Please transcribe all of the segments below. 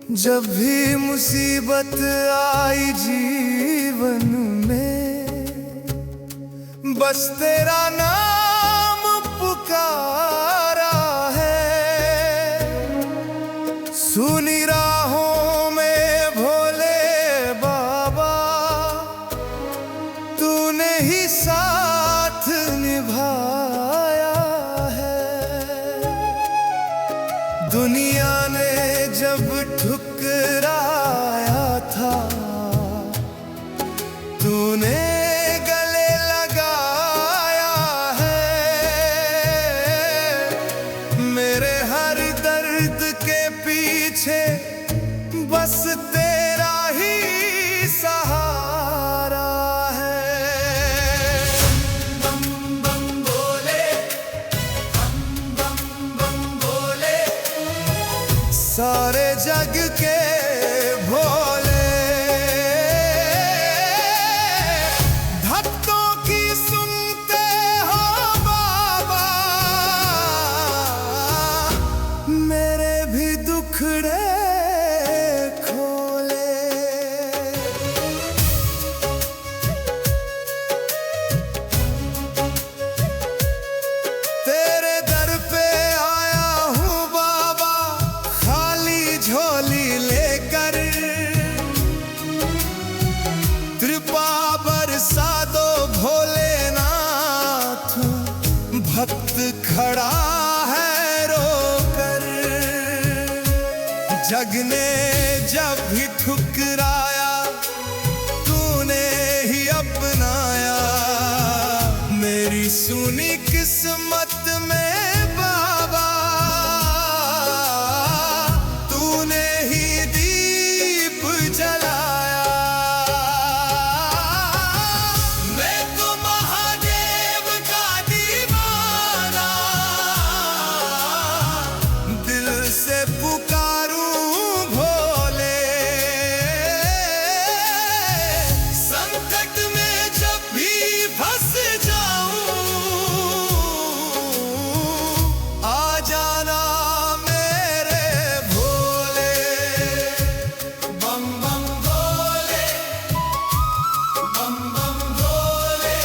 जब भी मुसीबत आई जीवन में, बस तेरा नाम पुकारा है। सुनी राहों में भोले बाबा, तूने ही साथ निभाया है। दुनिया ने जब ठुकराया था, तूने गले लगाया है। मेरे हर दर्द के पीछे बस तेरा ही सहारा है। बम बम बोले, बम बम बोले, सारे जग के भोले। भक्तों की सुनते हो बाबा, मेरे भी दुखड़े खोले। तेरे दर पे आया हूँ बाबा, खाली झोली लेकर। कृपा बरसा दो भोलेनाथ, भक्त खड़ा है रोकर। जग ने जब भी ठुकराया, तूने ही अपनाया। मेरी सुनी किस्मत में बाबा, तूने ही दीप जलाया। मैं तो महादेव का दीवाना, दिल से पुकारूं भोले। संकट में जब भी फंस जाऊं, आ जाना मेरे भोले। बम बम भोले, बम बम भोले।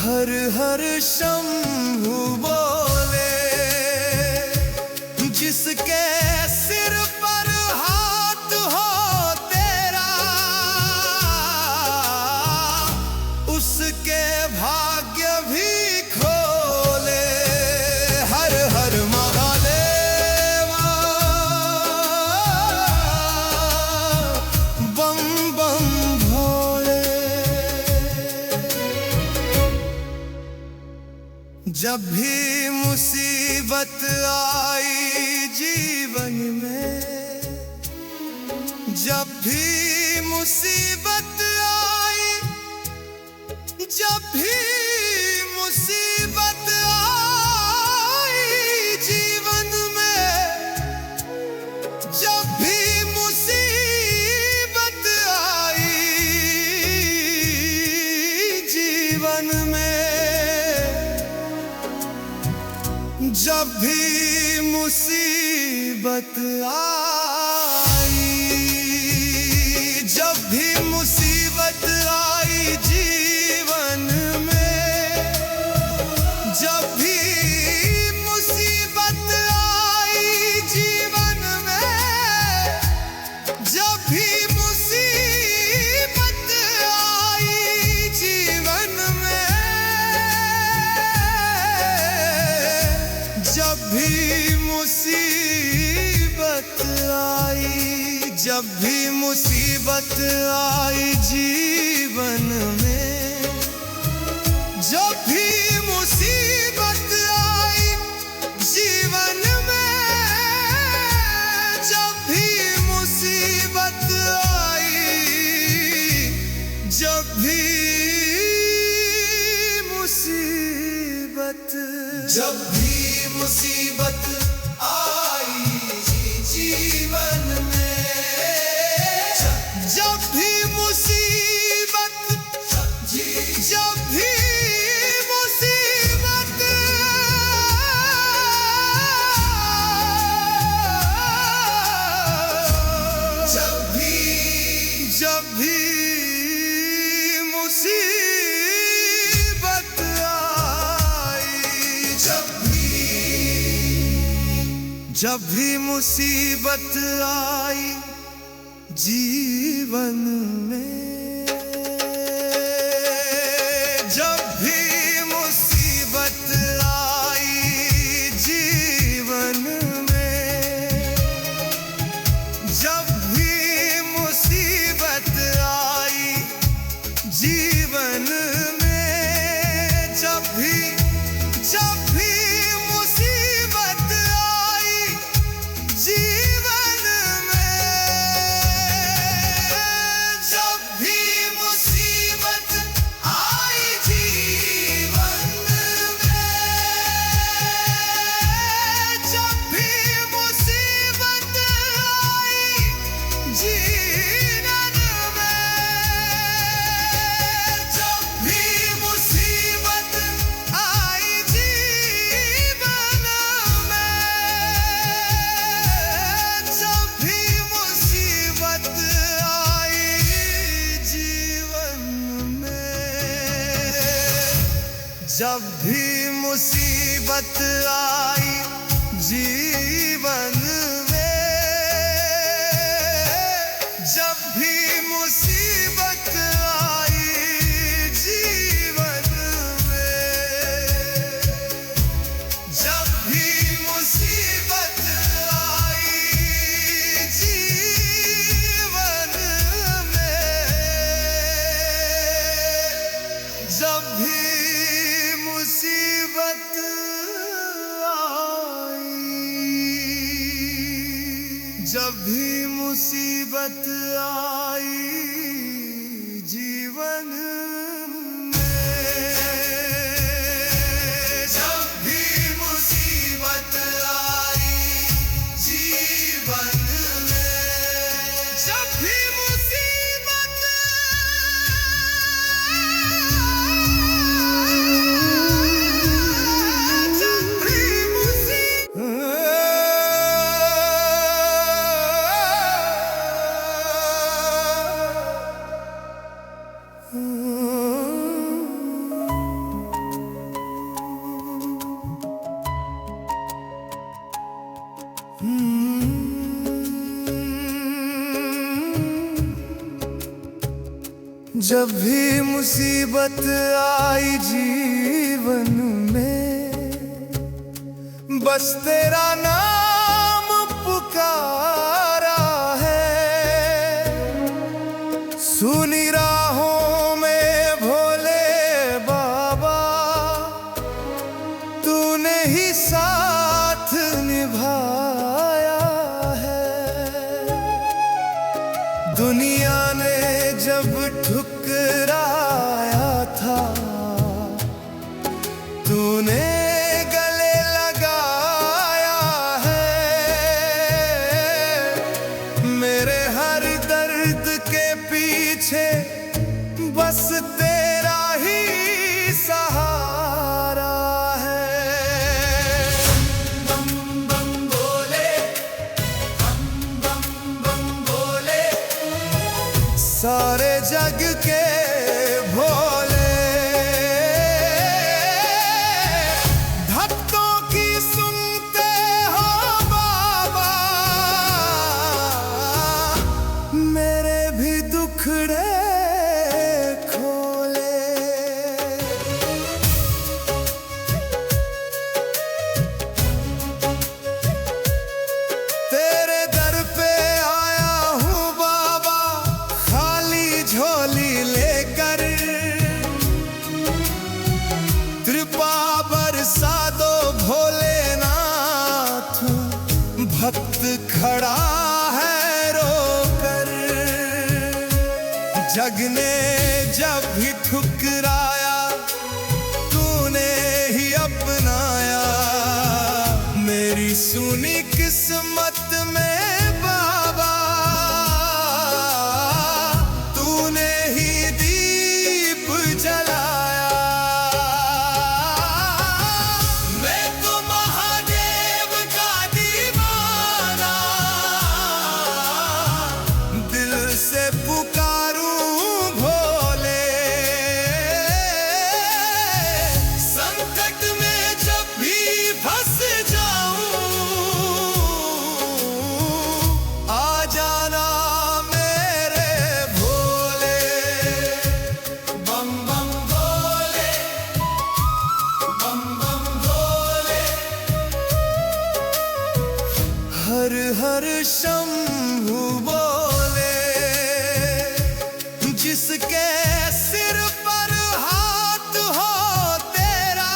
हर हर शंभु बोले, जिसके सिर पर हाथ हो तेरा, उसके भाग्य भी खोले। हर हर महादेव, बम बम भोले। जब भी मुसीबत आई जीवन में, जब भी मुसीबत आई, जब भी मुसीबत आई जीवन में, जब भी मुसीबत आई जीवन में, जब भी मुसीबत आई, जब भी मुसीबत आई जीवन में, जब भी मुसीबत आई जीवन में, जब भी मुसीबत आई जीवन में, जब भी मुसीबत आई, जब भी मुसीबत आई जीवन में, जब भी मुसीबत आई जीवन में, जब भी मुसीबत आई, जब भी मुसीबत, जब भी मुसीबत आई जीवन में, जब भी मुसीबत, जब भी मुसीबत आई जीवन में, जब भी मुसीबत आई जीवन में, जब भी मुसीबत आई जीवन में, जब भी मुसीबत आई जीवन में, जब भी मुसीबत आई जीवन में, जब भी मुसीबत आई जीवन में, जब भी मुसीबत आई जीवन में, जब भी मुसीबत आई जीवन में, जब भी मुसीबत आई जीवन में, जब भी मुसीबत आई जीवन में, जब भी मुसीबत आई जीवन में, जब भी मुसीबत आई, जब भी मुसीबत आई जीवन में, जब भी मुसीबत आई जीवन में, जब भी मुसीबत जब भी मुसीबत आई जीवन में, बस तेरा नाम पुकारा है, सुनी राहों में भोले बाबा, तूने ही साथ निभाया है। दुनिया ने जब ठुकराया था, तूने गले लगाया है, मेरे हर दर्द के पीछे बस तेरा ही सहारा है। बम बम बोले, हम बम बम बोले, सारे जग के भोले, भक्तों की सुनते हो बाबा, मेरे भी दुखड़े खोले। तेरे दर पे आया हूँ बाबा, खाली झोली लेकर, कृपा बरसा दो भोलेनाथ, भक्त खड़ा है रोकर। जग ने जब भी ठुकराया, तूने ही अपनाया, मेरी सुनी किस्मत में बाबा, तूने ही दीप जलाया। मैं तो महादेव का दीवाना, दिल से पुकारूं भोले, संकट में जब भी फंस जाऊं, हर हर शंभु बोले, जिसके सिर पर हाथ हो तेरा,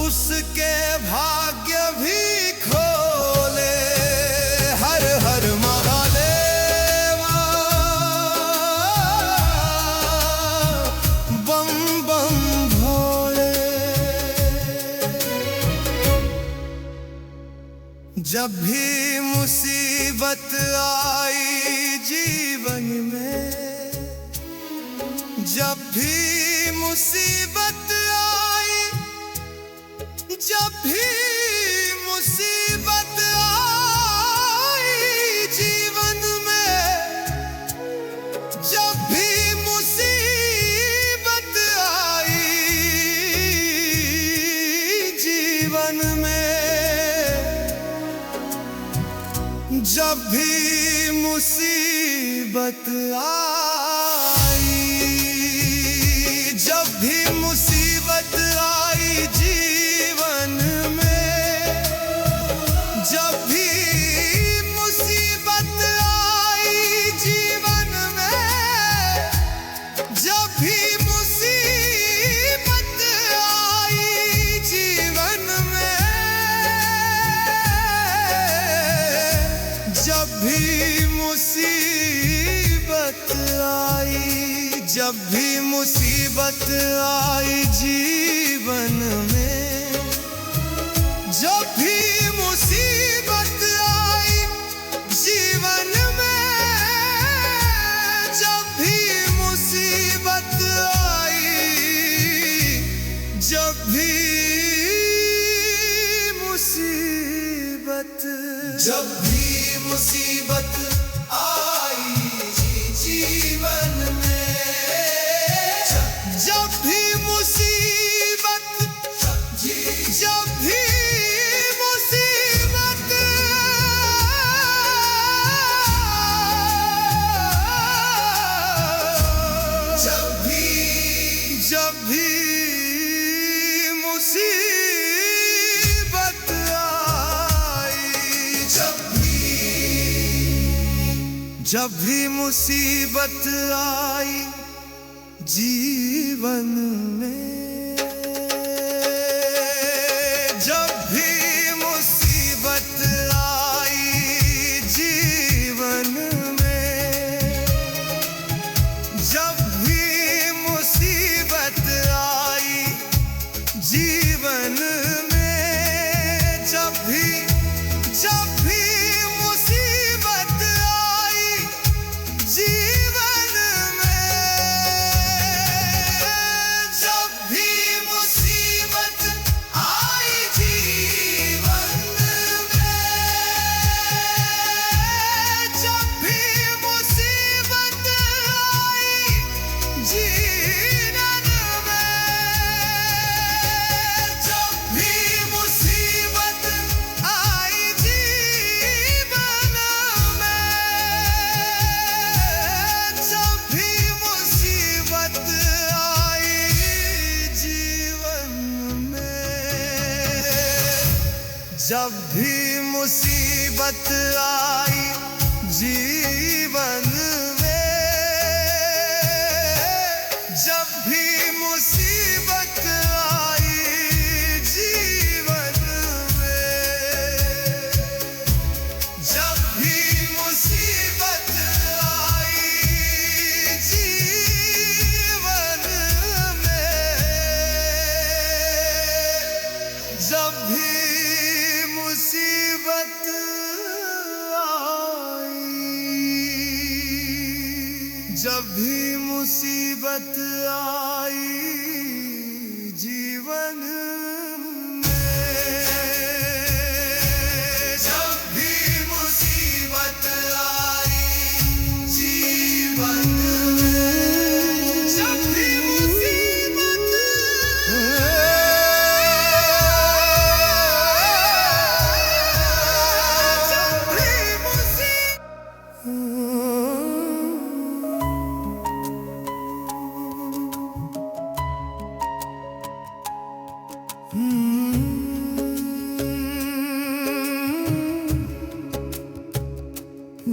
उसके भाग्य भी खोले। हर हर महादेव, बम बम भोले। जब भी मुसीबत आई जीवन में, जब भी मुसीबत आई, जब भी मुसीबत आई जीवन में, जब भी मुसीबत आई जीवन में, जब भी मुसीबत आई, जब भी मुसीबत आई जीवन में, जब भी मुसीबत आई जीवन में, जब भी मुसीबत आई जीवन में, जब भी मुसीबत आई, जब भी मुसीबत आई जीवन में, जब भी मुसीबत आई जीवन में, जब भी मुसीबत आई, जब भी मुसीबत, जब भी मुसीबत आई जीवन में, जब भी मुसीबत, जब भी मुसीबत, जब भी मुसीबत आई, जब भी मुसीबत आई जीवन में, जब भी मुसीबत आई जीवन में, जब भी मुसीबत आई जीवन में, जब भी मुसीबत आई जीवन में, जब भी मुसीबत आई जीवन में, जब भी मुसीबत आई जीवन में, जब भी मुसीबत आई जीवन में, जब भी मुसीबत आई जीवन में, जब भी मुसीबत आई जीवन में, जब भी मुसीबत आई जीवन में, जब भी मुसीबत आई जीवन में, जब भी मुसीबत आई, जब भी मुसीबत आई जीवन में, जब भी मुसीबत आई जीवन में, जब भी मुसीबत, जब भी मुसीबत,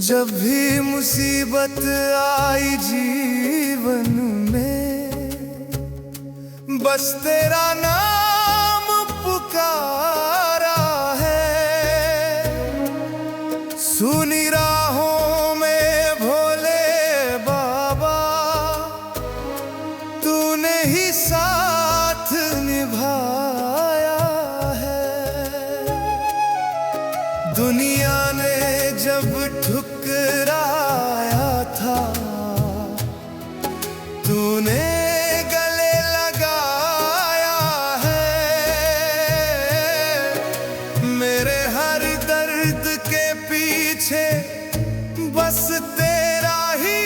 जब भी मुसीबत आई जीवन में, बस तेरा नाम पुकारा है। सुनी राहों में भोले बाबा, तूने ही साथ निभाया है। दुनिया ने जब ठुकराया था, तूने गले लगाया है। मेरे हर दर्द के पीछे बस तेरा ही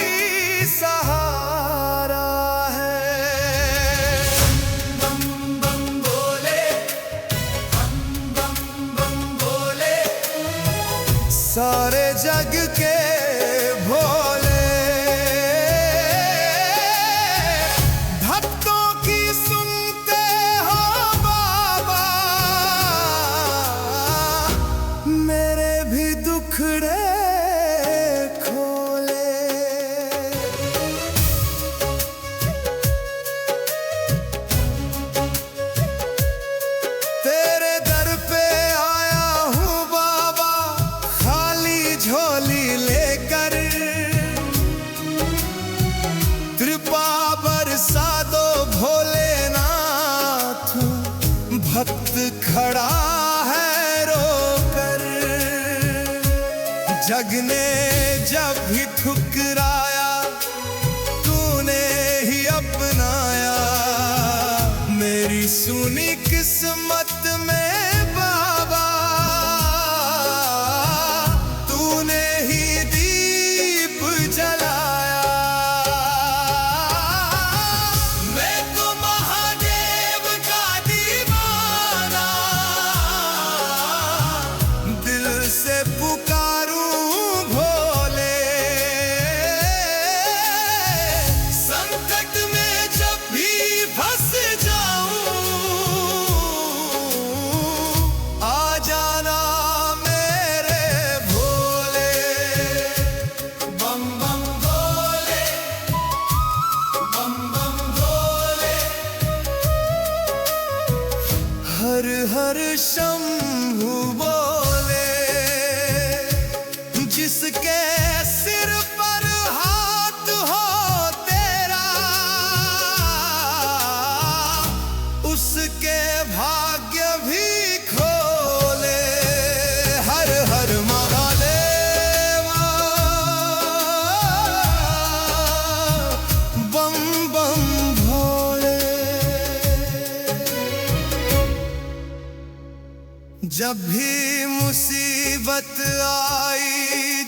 सहारा है। बम बम बोले, हम बम बम बोले, सारे जग के भोले। भक्तों की सुनते हो बाबा, मेरे भी दुखड़े खोले। तेरे दर पे आया हूँ बाबा, खाली झोली लेकर। कृपा बरसा दो भोलेनाथ, भक्त खड़ा है रोकर। जग ने जब भी ठुकराया, तूने ही अपनाया। मेरी सुनी किस्मत में बाबा, तूने ही दीप जलाया। मैं तो महादेव का दीवाना, दिल से पुकारूं भोले। संकट में जब भी फंस जाऊं, आ जाना मेरे भोले। बम बम भोले, बम बम भोले, हर हर शंभु बोले। जिसके सिर पर हाथ हो तेरा, उसके भाग्य भी खोले। हर हर महादेव, बम बम भोले। जब भी मुसीबत आई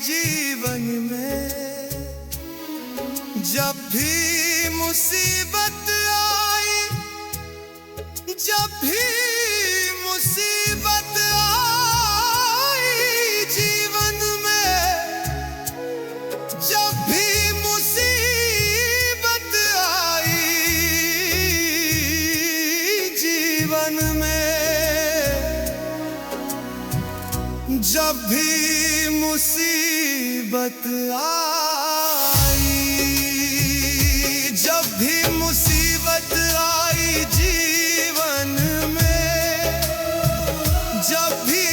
जीवन में, जब भी मुसीबत आई, जब भी मुसीबत आई जीवन में, जब भी मुसीबत आई जीवन में, जब भी मुसीबत आई, जब भी मुसीबत आई जीवन में, जब भी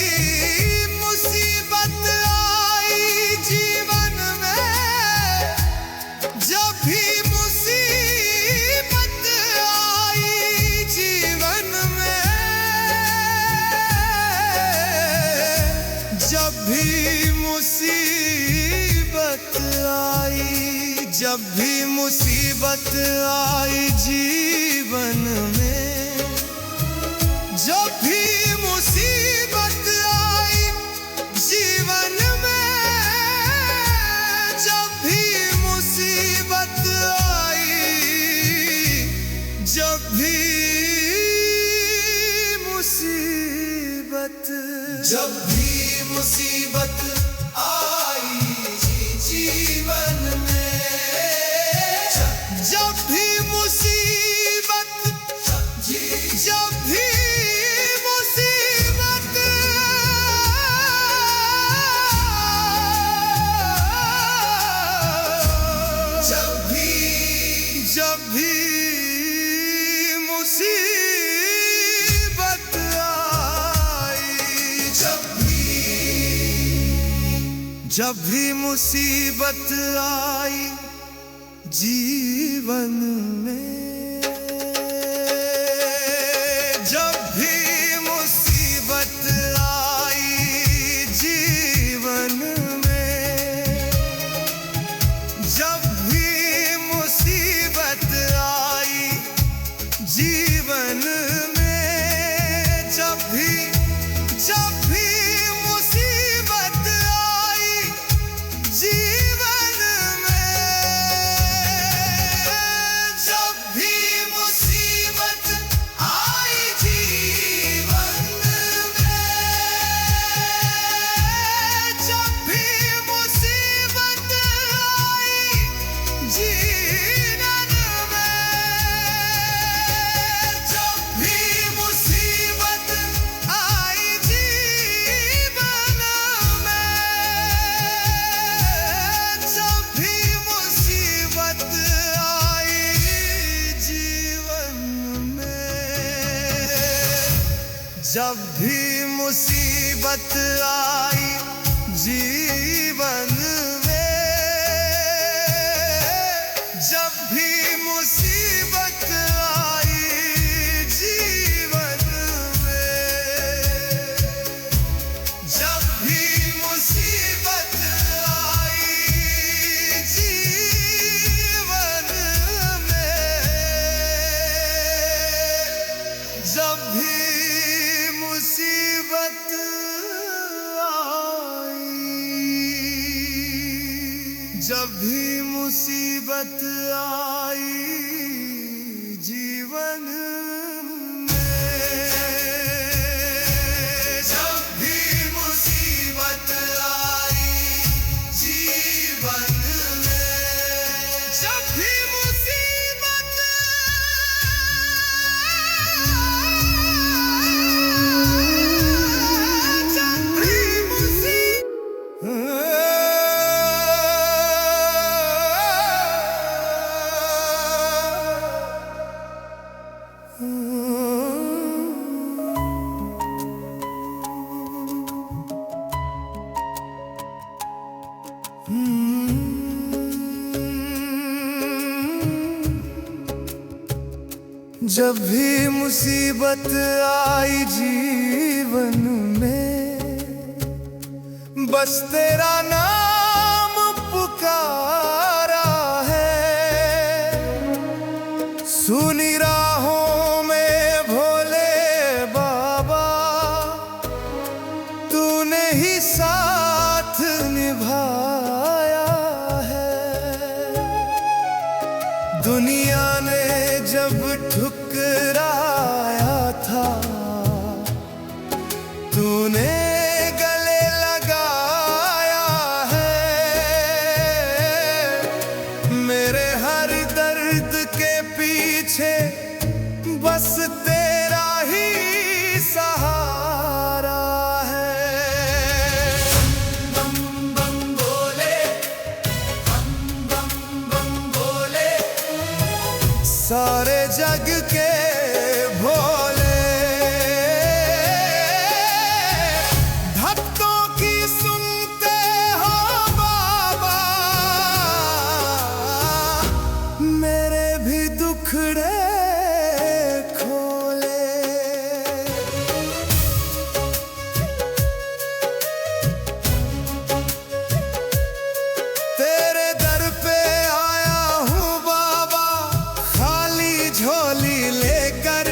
मुसीबत आई जीवन में, जब भी मुसीबत आई जीवन में, जब भी मुसीबत आई, जब भी मुसीबत आई जीवन में, जब भी मुसीबत आई जीवन में, जब भी मुसीबत आई, जब भी मुसीबत, जब भी मुसीबत आई जीवन में, जब भी मुसीबत, जब भी मुसीबत जब भी मुसीबत आई जीवन में, जब भी मुसीबत आई जीवन में, जब भी मुसीबत आई जीवन में, जब भी मुसीबत आई जीवन में, जब भी मुसीबत आई जीवन में, जब भी मुसीबत आई जीवन में, जब भी मुसीबत आई जीवन में, जब भी मुसीबत आई जीवन में, जब भी मुसीबत आई जीवन में, जब भी मुसीबत आई जीवन में, जब भी मुसीबत आई जीवन में, जब भी मुसीबत आई, जब भी मुसीबत आई जीवन में, जब भी मुसीबत आई जीवन में, जब भी मुसीबत जब भी मुसीबत आई जीवन में, बस तेरा नाम पुकारा है, सुनी राहों में भोले बाबा, तूने ही साथ निभाया है। दुनिया ने जब ठुकराया था, तूने गले लगाया है, मेरे हर दर्द के पीछे बस तेरा ही सहारा है। बम बम बोले, हम बम बम बोले, सारे जग के भोले, भक्तों की सुनते हो बाबा, मेरे भी दुखड़े खोले। तेरे दर पे आया हूँ बाबा, खाली झोली लेकर,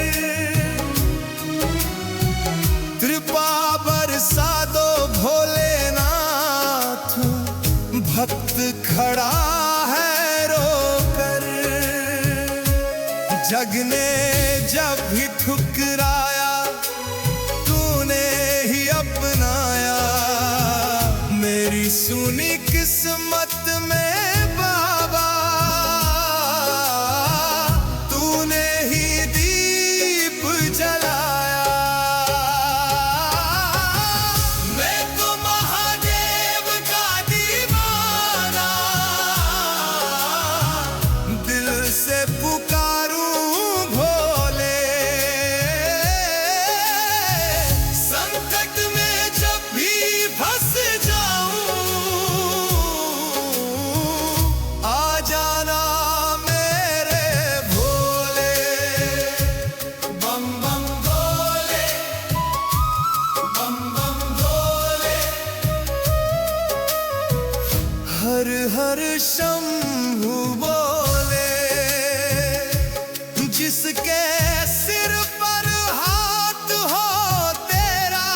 कृपा बरसा दो भोलेनाथ, भक्त खड़ा है रोकर। जग ने जब भी ठुकराया, तूने ही अपनाया, मेरी सुनी किस्मत में बाबा, तूने ही दीप जलाया। मैं तो महादेव का दीवाना, दिल से पुकारूं भोले, पर शंभु बोले, जिसके सिर पर हाथ हो तेरा,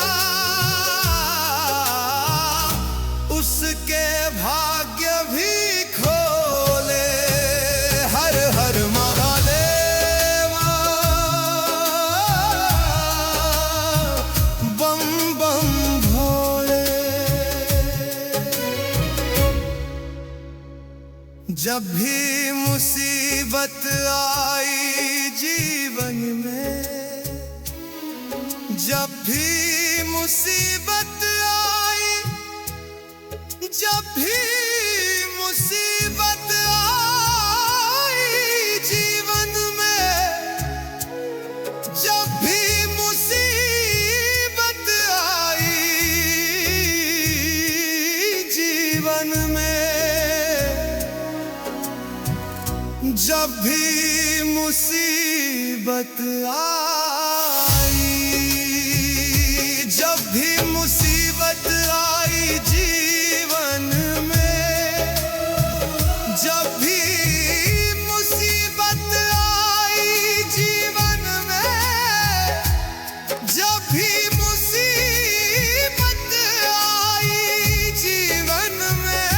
उसके भाग्य भी खोले। हर हर महादेव, बम बम भोले। जब भी मुसीबत आई जीवन में, जब भी मुसीबत आई, जब भी मुसीबत आई जीवन में, जब भी मुसीबत आई जीवन में, जब भी मुसीबत आई, जब भी मुसीबत आई जीवन में, जब भी मुसीबत आई जीवन में, जब भी मुसीबत आई जीवन में,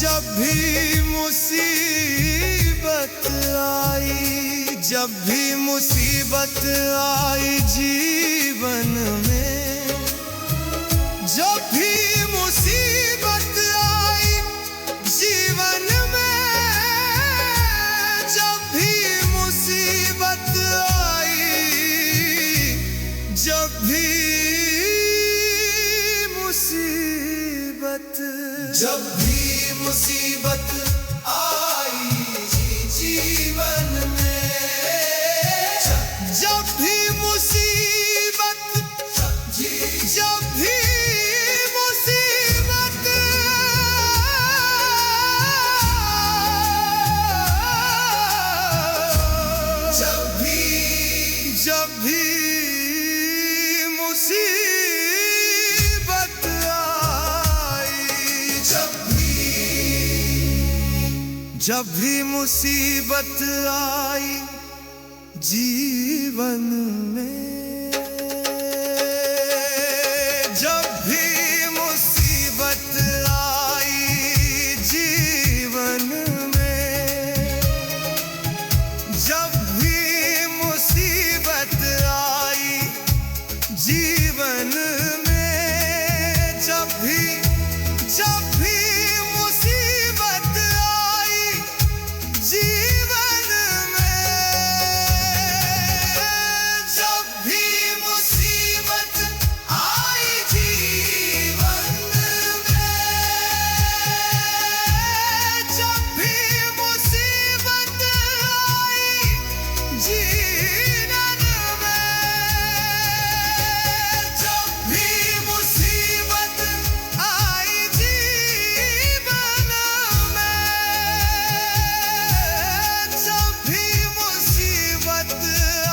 जब भी मुसीबत आई, जब भी मुसीबत आई जीवन में, जब भी मुसीबत आई जीवन में, जब भी मुसीबत आई, जब भी मुसीबत, जब भी मुसीबत आई जीवन में, जब भी मुसीबत, जब भी मुसीबत, जब भी मुसीबत आई, जब भी मुसीबत आई जीवन में, जब भी मुसीबत आई जीवन में, जब भी मुसीबत आई जीवन में, जब भी मुसीबत आई जीवन में, जब भी मुसीबत आई जीवन में, जब भी मुसीबत आई जीवन में, जब भी मुसीबत आई जीवन में, जब भी मुसीबत आई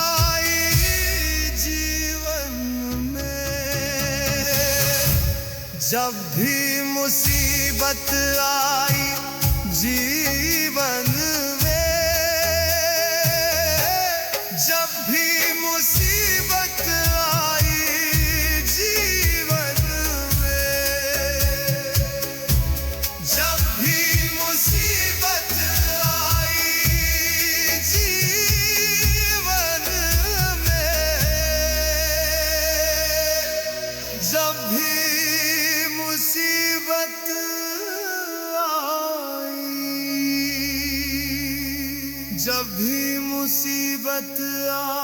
जीवन में, जब भी मुसीबत आई जीवन में, जब भी मुसीबत आई जीवन में, जब भी मुसीबत आई जीवन में, जब भी मुसीबत आई, जब भी मुसीबत आई।